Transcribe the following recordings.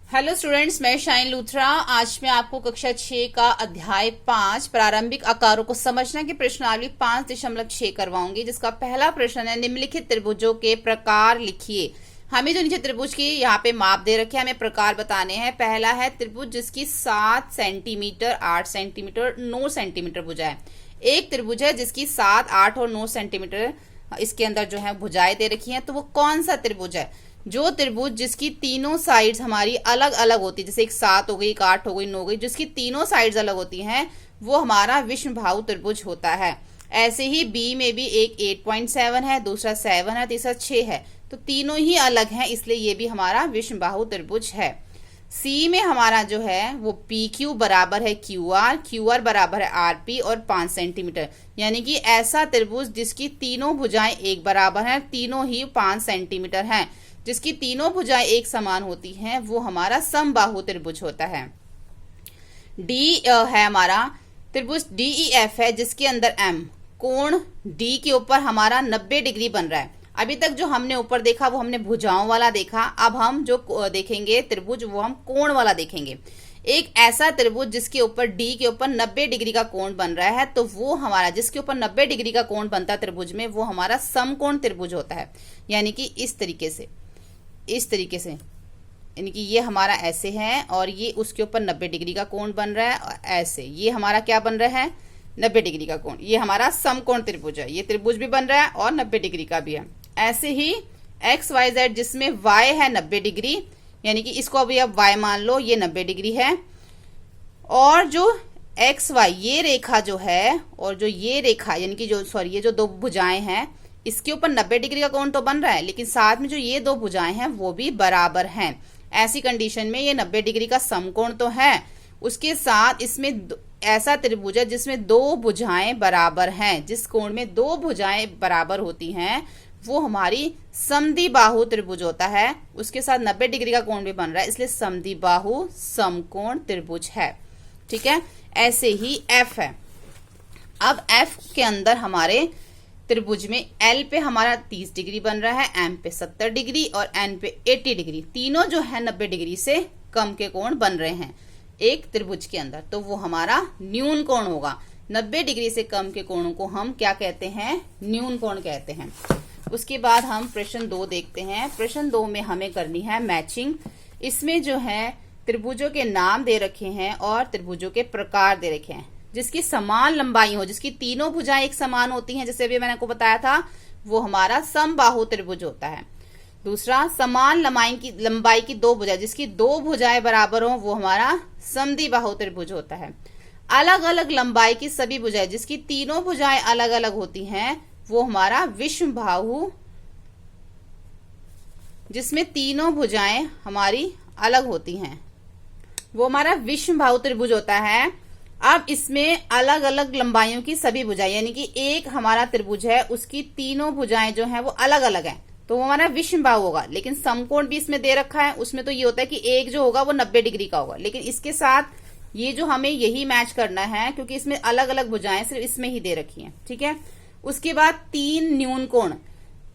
Hello students, मैं shine Luthra. आज मैं आपको कक्षा 6 का अध्याय 5 प्रारंभिक आकारों को समझना की प्रश्नावली 5.6 करवाऊंगी, जिसका पहला प्रश्न है निम्नलिखित त्रिभुजों के प्रकार लिखिए। हमें जो नीचे त्रिभुज की यहाँ पे माप दे रखे हैं, हमें प्रकार बताने हैं। पहला है त्रिभुज जिसकी 7 सेंटीमीटर, 8 सेंटीमीटर, 9 सेंटीमीटर भुजा है। एक त्रिभुज है जिसकी 7, 8 और 9 सेंटीमीटर इसके अंदर जो है भुजाएं दे रखी हैं। तो वो कौन सा त्रिभुज है? जो त्रिभुज जिसकी तीनों साइड्स हमारी अलग अलग होती है, जैसे एक 7 हो गई, एक 8 हो गई, 9 हो गई, जिसकी तीनों साइड्स अलग होती हैं, वो हमारा विषमबाहु त्रिभुज होता है। ऐसे ही बी में भी एक 8.7 है, दूसरा 7 है, तीसरा 6 है, तो तीनों ही अलग हैं, इसलिए ये भी हमारा विषमबाहु त्रिभुज है। सी में हमारा जो है वो पी क्यू बराबर है क्यू आर, क्यू आर बराबर है आर पी और 5 सेंटीमीटर, यानी कि ऐसा त्रिभुज जिसकी तीनों भुजाएं एक बराबर हैं, तीनों ही 5 सेंटीमीटर हैं, जिसकी तीनों भुजाएं एक समान होती हैं, वो हमारा समबाहु त्रिभुज होता है। डी है हमारा त्रिभुज DEF है, जिसके अंदर M कोण D के ऊपर हमारा 90 डिग्री बन रहा है। अभी तक जो हमने ऊपर देखा वो हमने भुजाओं वाला देखा, अब हम जो देखेंगे त्रिभुज वो हम कोण वाला देखेंगे। एक ऐसा त्रिभुज जिसके ऊपर D के ऊपर 90 डिग्री का कोण बन रहा है, तो वो हमारा जिसके ऊपर 90 डिग्री का कोण बनता है त्रिभुज में, वो हमारा समकोण त्रिभुज होता है। यानी कि इस तरीके से यानी कि ये हमारा ऐसे है और ये उसके ऊपर 90 डिग्री का कोण बन रहा है, और ऐसे ये हमारा क्या बन रहा है, 90 डिग्री का कोण। ये हमारा समकोण त्रिभुज है। ये त्रिभुज भी बन रहा है और 90 डिग्री का भी है। ऐसे ही XYZ जिसमें Y है 90 डिग्री, यानी कि इसको अभी आप Y मान लो, ये 90 डिग्री है। और जो XY ये रेखा जो है, और जो ये रेखा यानी कि ये जो दो भुजाएं हैं, इसके ऊपर 90 डिग्री का कोण तो बन रहा है, लेकिन साथ में जो ये दो भुजाएं हैं वो भी बराबर हैं। ऐसी कंडीशन में ये 90 डिग्री का समकोण तो है, उसके साथ इसमें ऐसा त्रिभुज है जिसमें दो भुजाएं बराबर हैं। जिस कोण में दो भुजाएं बराबर होती हैं वो हमारी समद्विबाहु त्रिभुज होता है। उसके साथ 90 डिग्री का कोण भी बन रहा है, इसलिए समद्विबाहु समकोण त्रिभुज है। ठीक है, ऐसे ही F है। अब F के अंदर हमारे त्रिभुज में L पे हमारा 30 डिग्री बन रहा है, M पे 70 डिग्री और N पे 80 डिग्री, तीनों जो है 90 डिग्री से कम के कोण बन रहे हैं एक त्रिभुज के अंदर, तो वो हमारा न्यून कोण होगा। 90 डिग्री से कम के कोणों को हम क्या कहते हैं? न्यून कोण कहते हैं। उसके बाद हम प्रश्न 2 देखते हैं। प्रश्न 2 में हमें करनी है मैचिंग। इसमें जो है त्रिभुजों के नाम दे रखे हैं और त्रिभुजों के प्रकार दे रखे हैं। जिसकी समान लंबाई हो, जिसकी तीनों भुजाएं एक समान होती हैं, जैसे अभी मैंने आपको बताया था, वो हमारा समबाहु त्रिभुज होता है। दूसरा, समान लंबाई की दो भुजाएं, जिसकी दो भुजाएं बराबर हो, वो हमारा समद्विबाहु त्रिभुज होता है। अलग अलग लंबाई की सभी भुजाएं, जिसकी तीनों भुजाएं अलग अलग होती हैं, वो हमारा विषमबाहु, जिसमें तीनों भुजाएं हमारी अलग होती हैं, वो हमारा विषमबाहु त्रिभुज होता है। अब इसमें अलग अलग लंबाइयों की सभी भुजाएं, यानी कि एक हमारा त्रिभुज है, उसकी तीनों भुजाएं जो हैं वो अलग अलग हैं, तो वो हमारा विषमबाहु होगा। लेकिन समकोण भी इसमें दे रखा है, उसमें तो ये होता है कि एक जो होगा वो 90 डिग्री का होगा, लेकिन इसके साथ ये जो हमें यही मैच करना है, क्योंकि इसमें अलग अलग भुजाएं सिर्फ इसमें ही दे रखी हैं। ठीक है, उसके बाद 3 न्यून कोण,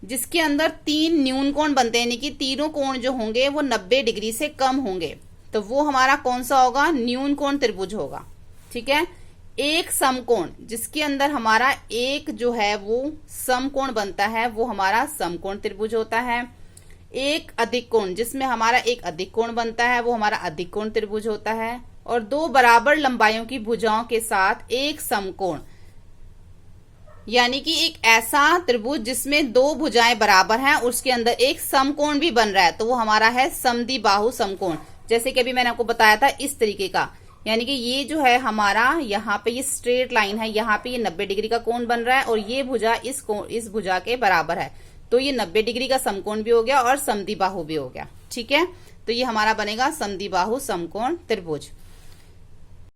जिसके अंदर 3 न्यून कोण बनते हैं, यानी कि तीनों कोण जो होंगे वो 90 डिग्री से कम होंगे, तो वो हमारा कौन सा होगा? न्यून कोण त्रिभुज होगा। ठीक है, एक समकोण, जिसके अंदर हमारा एक जो है वो समकोण बनता है, वो हमारा समकोण त्रिभुज होता है। एक अधिक कोण, जिसमें हमारा एक अधिक कोण बनता है, वो हमारा अधिक कोण त्रिभुज होता है। और दो बराबर लंबाइयों की भुजाओं के साथ एक समकोण, यानी कि एक ऐसा त्रिभुज जिसमें दो भुजाएं बराबर हैं, उसके अंदर एक समकोण भी बन रहा है, तो वो हमारा है समद्विबाहु समकोण। जैसे कि अभी मैंने आपको बताया था इस तरीके का, यानी कि ये जो है हमारा यहाँ पे ये स्ट्रेट लाइन है, यहाँ पे ये 90 डिग्री का कोण बन रहा है और ये भुजा इस भुजा के बराबर है, तो ये 90 डिग्री का समकोण भी हो गया और समद्विबाहु भी हो गया। ठीक है, तो ये हमारा बनेगा समद्विबाहु समकोण त्रिभुज।